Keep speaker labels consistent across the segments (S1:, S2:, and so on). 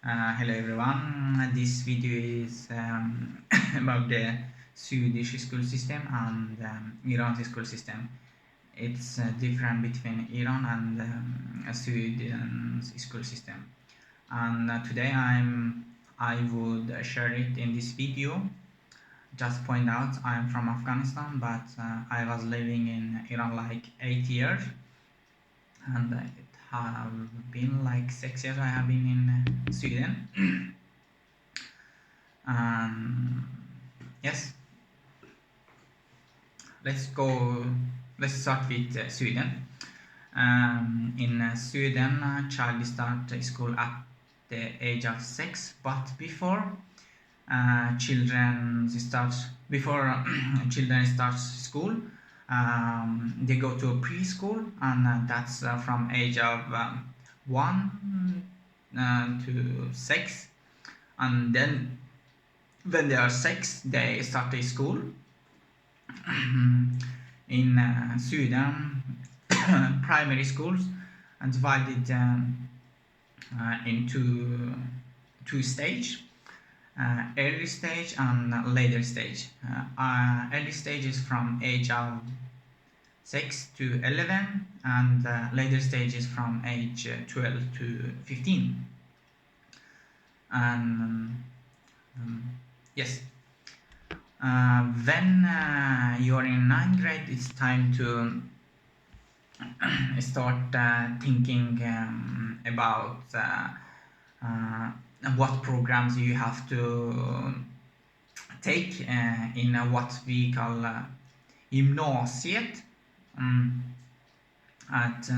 S1: Hello everyone. This video is about the Swedish school system and Iran's school system. It's different between Iran and Sweden's school system. And today I would share it in this video. Just point out I'm from Afghanistan, but I was living in Iran like 8 years, and it have been like 6 years I have been in Sweden. um, yes, let's go. Let's start with Sweden. In Sweden, child start school at the age of 6, but children start before children start school, they go to a preschool, and that's from age of 1 to 6, and then when they are 6 they start a school. In Sweden, primary schools are divided into two stage, early stage and later stage. Early stage is from age of 6 to 11, and later stage is from age 12 to 15. And yes, when you're in ninth grade, it's time to start thinking about uh, what programs you have to take in what we call gymnasiet. Um, at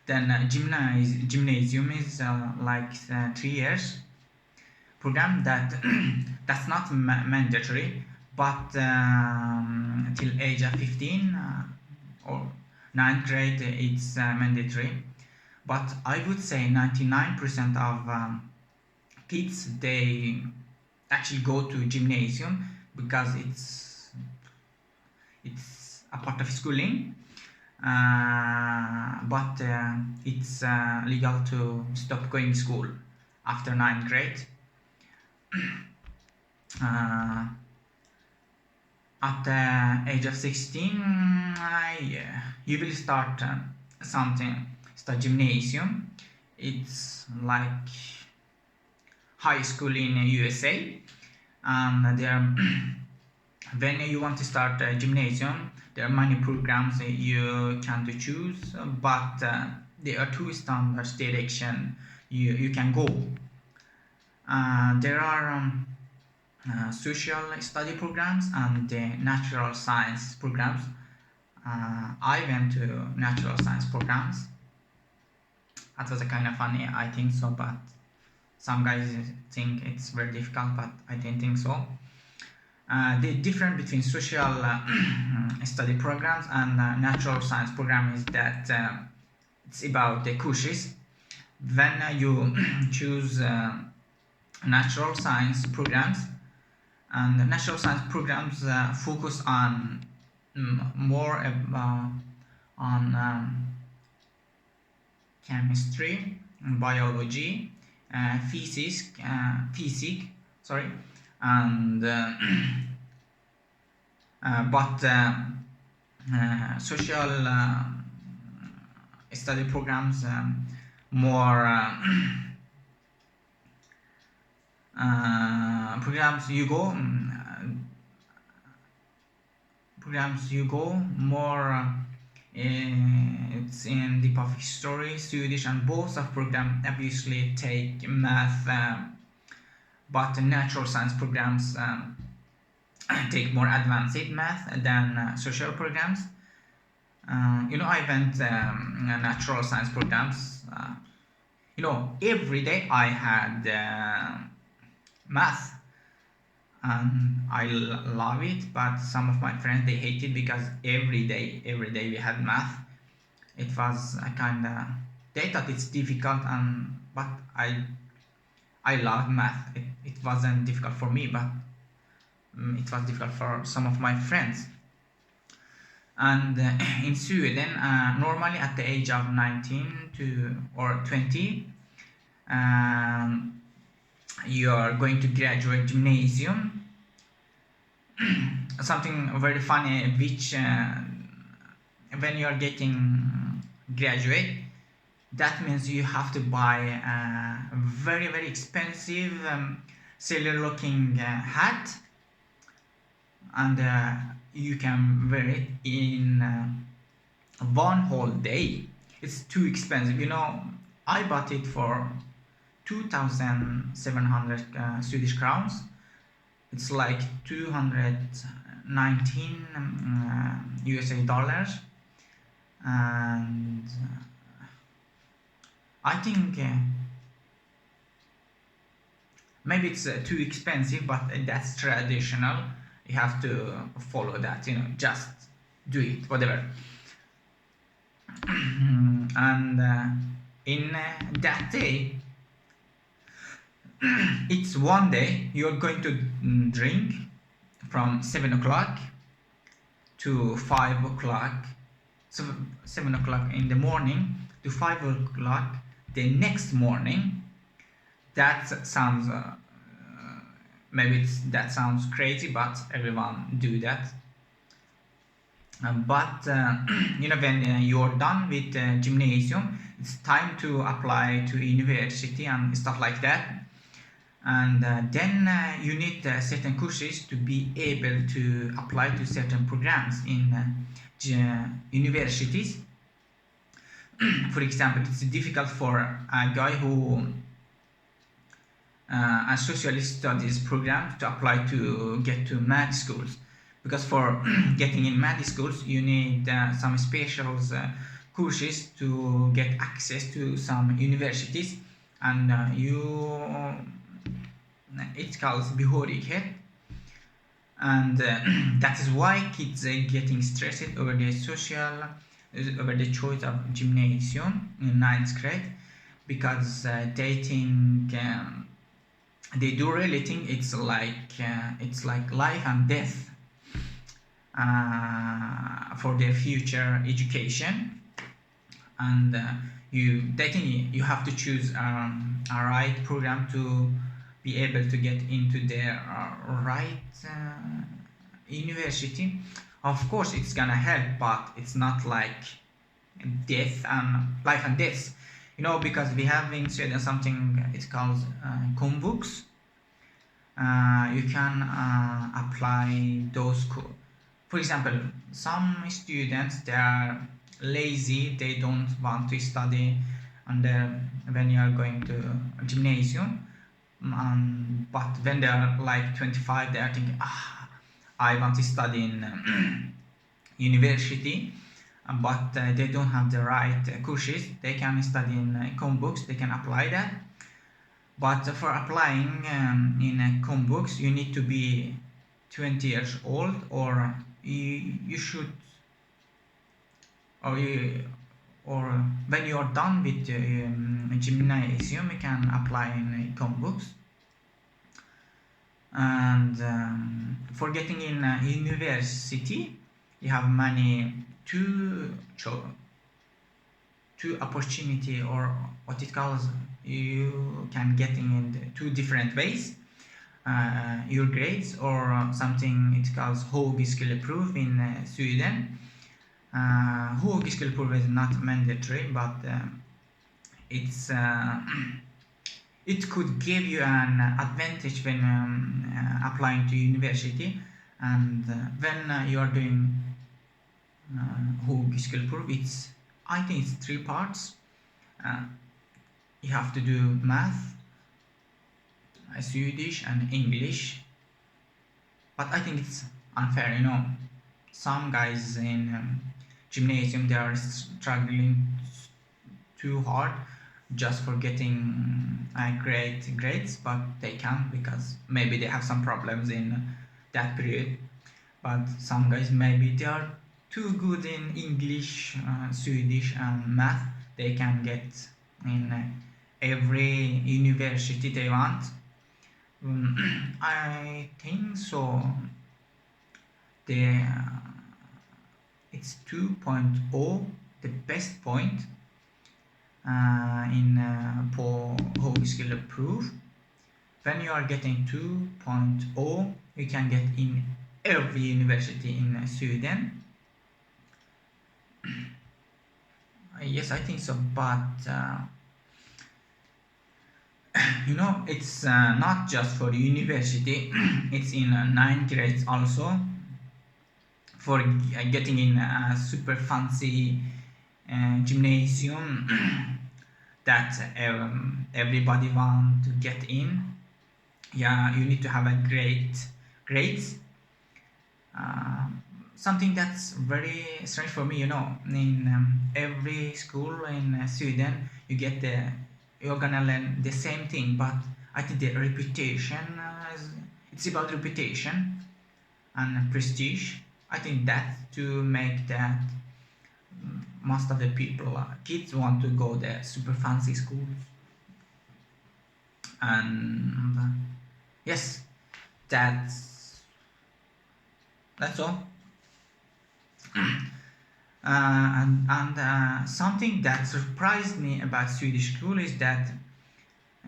S1: then gymnasium is like 3 years program that that's not mandatory, but till age of 15 or ninth grade it's mandatory. But I would say 99% of kids, they actually go to gymnasium because it's a part of schooling, but it's legal to stop going school after ninth grade. uh, at the age of 16, you will start start gymnasium. It's like high school in USA, and there when you want to start a gymnasium, there are many programs that you can to choose, but there are two standards direction you can go. There are social study programs and natural science programs. I went to natural science programs. That was a kind of funny, I think so, but some guys think it's very difficult, but I didn't think so. The difference between social study programs and natural science program is that it's about the courses. When you choose natural science programs, and natural science programs focus on more on chemistry, biology, physics, sorry, and but social study programs more programs you go more. It's in the of history, Swedish, and both of program obviously take math, but the natural science programs take more advanced math than social programs. I went natural science programs. Every day I had math, and I love it. But some of my friends, they hate it because every day we had math. It was a kind of, they thought it's difficult, and but I love math. It wasn't difficult for me, but it was difficult for some of my friends. And in Sweden, normally at the age of 19 to or 20, um, you are going to graduate gymnasium, something very funny, which when you are getting graduate, that means you have to buy a very expensive silly looking hat, and you can wear it in one whole day. It's too expensive, you know. I bought it for 2,700 Swedish crowns. It's like 219 USA dollars, and I think maybe it's too expensive, but that's traditional. You have to follow that, you know, just do it, whatever. And in that day, it's one day you're going to drink from 7 o'clock to 5 o'clock, so 7 o'clock in the morning to 5 o'clock the next morning. That sounds maybe that sounds crazy, but everyone do that. But you know, when you're done with gymnasium, it's time to apply to university and stuff like that. And then you need certain courses to be able to apply to certain programs in universities. For example, it's difficult for a guy who a social studies program to apply to get to med schools, because for getting in med schools you need some special courses to get access to some universities, and it's called behörighet. And that is why kids are getting stressed over the choice of gymnasium in ninth grade, because they think they do really think it's like life and death for their future education. And they think you have to choose a right program to be able to get into their right university. Of course it's gonna help, but it's not like death and life and death, you know, because we have in Sweden something it's called komvux. You can apply those for example, some students, they are lazy, they don't want to study, and when you are going to gymnasium, but when they are like 25, they are thinking, I want to study in university, but they don't have the right courses. They can study in komvux, they can apply that. But for applying in komvux, you need to be 20 years old, or you should, or when you are done with gymnasium, you can apply in komvux. And for getting in university, you have two opportunity, or what it calls, you can get in two different ways. Your grades, or something it calls högskoleprov in Sweden. Högskoleprov is not mandatory, but it's it could give you an advantage when applying to university. And when you are doing högskoleprov, I think it's 3 parts. You have to do math, Swedish and English. But I think it's unfair, you know. Some guys in gymnasium, they are struggling too hard just for getting great grades, but they can't because maybe they have some problems in that period. But some guys, maybe they are too good in English, Swedish and math, they can get in every university they want. I think so. It's 2.0, the best point in på högskoleprov. when you are getting 2.0, you can get in every university in Sweden. Yes, I think so, but it's not just for university. It's in 9 grades also, for getting in a super fancy gymnasium that everybody want to get in. Yeah, you need to have a great grades. uh, Something that's very strange for me, in every school in Sweden, you're gonna learn the same thing, but I think the reputation it's about reputation and prestige. I think that to make that most of the people, kids, want to go the super fancy schools. And yes, that's all. And something that surprised me about Swedish school is that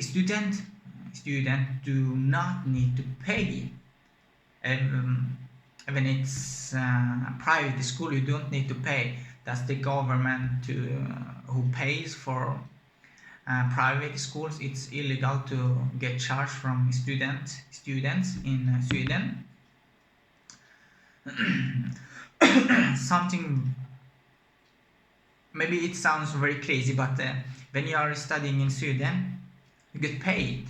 S1: student student do not need to pay. um, when it's private school, you don't need to pay. That's the government who pays for private schools. It's illegal to get charged from students in Sweden. Something, maybe it sounds very crazy, but when you are studying in Sweden, you get paid.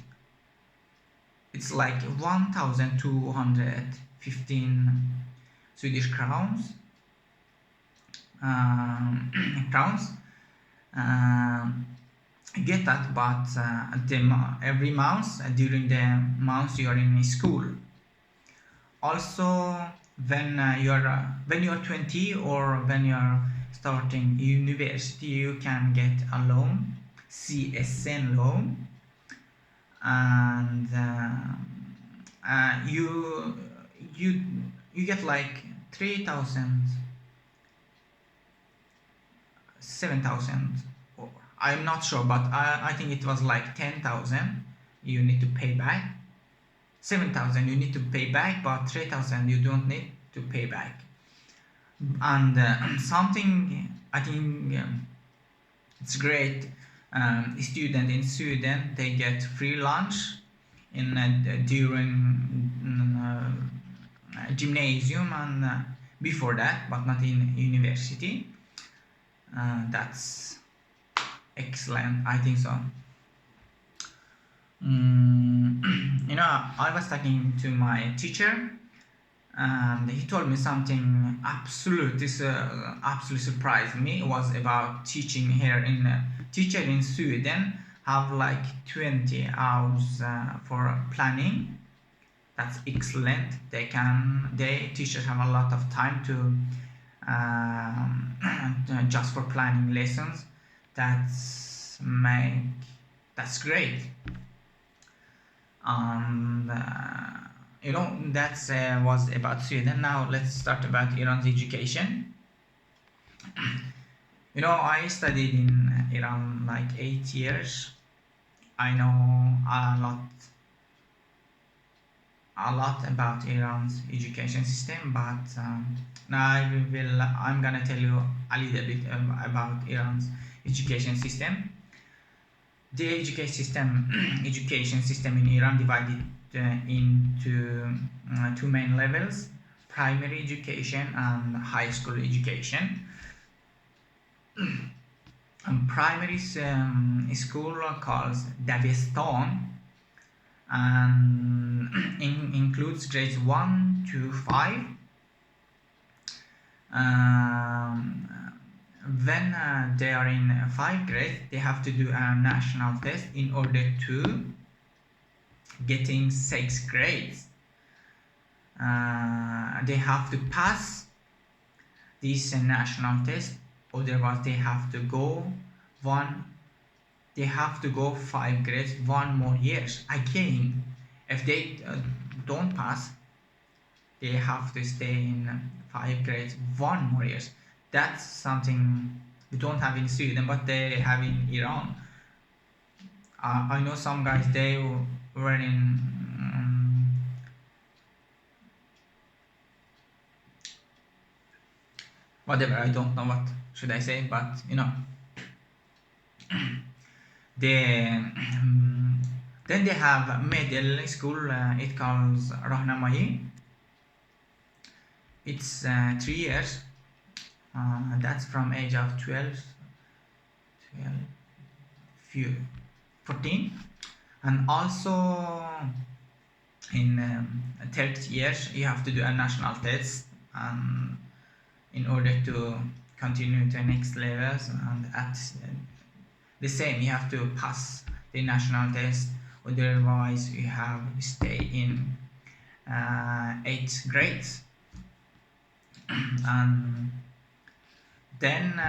S1: It's like 1,215 Swedish crowns. Crowns. Get that, but every month, during the months you are in school. Also, when you're 20, or when you're starting university, you can get a loan, CSN loan, and you get like 3,000, 7,000, or I'm not sure, but I think it was like 10,000 you need to pay back. 7,000 you need to pay back, but 3,000 you don't need to pay back. And something I think it's great. Student in Sweden, they get free lunch in during gymnasium, and before that, but not in university. That's excellent, I think so. I was talking to my teacher, and he told me something absolutely surprised me. It was about teaching here in teacher in Sweden have like 20 hours for planning. That's excellent. Teachers have a lot of time to just for planning lessons. That's great. And that was about Sweden. Now let's start about Iran's education. I studied in Iran like 8 years. I know a lot about Iran's education system, but now I'm gonna tell you a little bit about Iran's education system. The education system in Iran divided into two main levels: primary education and high school education. Primary school calls Dagestan, and includes grades 1 to 5. When they are in 5 grades, they have to do a national test in order to getting 6 grades. They have to pass this national test, otherwise they have to go 5 grades 1 more years again. If they don't pass, they have to stay in 5 grades 1 more years. That's something we don't have in Sweden, but they have in Iran. I know some guys, they wherein whatever, I don't know what should I say, but they then they have middle school. It calls Rahnamayi. It's 3 years. That's from age of 14, and also in third years you have to do a national test in order to continue to next levels, and at the same you have to pass the national test, otherwise you have to stay in 8th grade. And then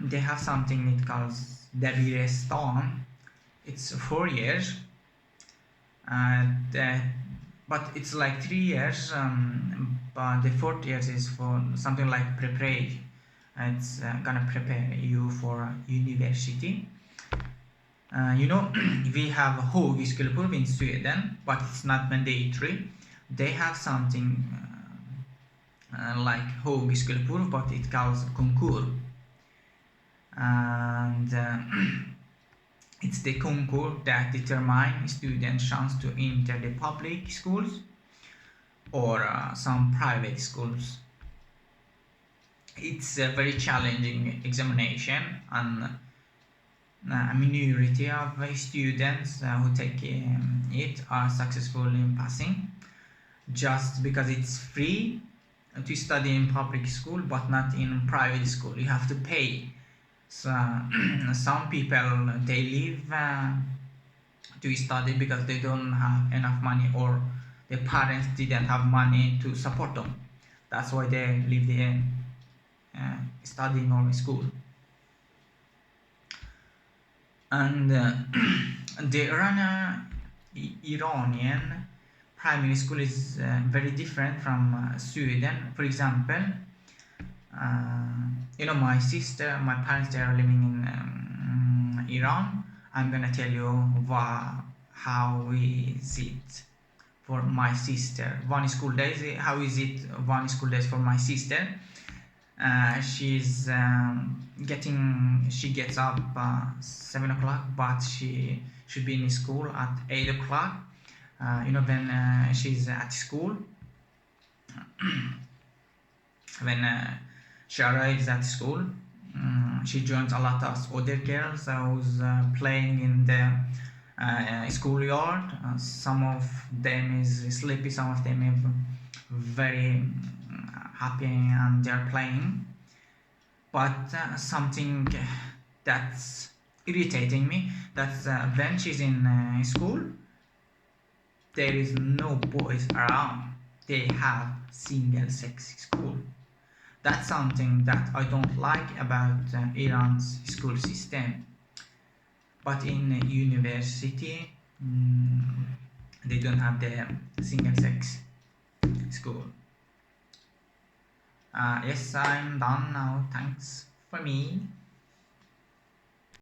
S1: they have something it calls Dabirestan. It's 4 years, but it's like 3 years, but the 4th years is for something like prepare. It's gonna prepare you for university. We have högskoleprov in Sweden, but it's not mandatory. They have something like högskoleprov, but it calls konkurs. And it's the concours that determines students' chance to enter the public schools or some private schools. It's a very challenging examination, and a minority of students who take it are successful in passing, just because it's free to study in public school but not in private school. You have to pay. So some people, they leave to study because they don't have enough money, or their parents didn't have money to support them. That's why they leave the studying or school. And the Iranian primary school is very different from Sweden. For example, my sister, my parents, they are living in Iran. I'm gonna tell you how is it for my sister. One school days. How is it one school days for my sister? She's she gets up 7 o'clock, but she should be in school at 8 o'clock. When she's at school, when she arrives at school, she joins a lot of other girls who's playing in the schoolyard. Some of them is sleepy, some of them are very happy and they're playing. But something that's irritating me, that's when she's in school, there is no boys around. They have single sex school. That's something that I don't like about Iran's school system. But in university, they don't have the single sex school. Yes, I'm done now. Thanks for me.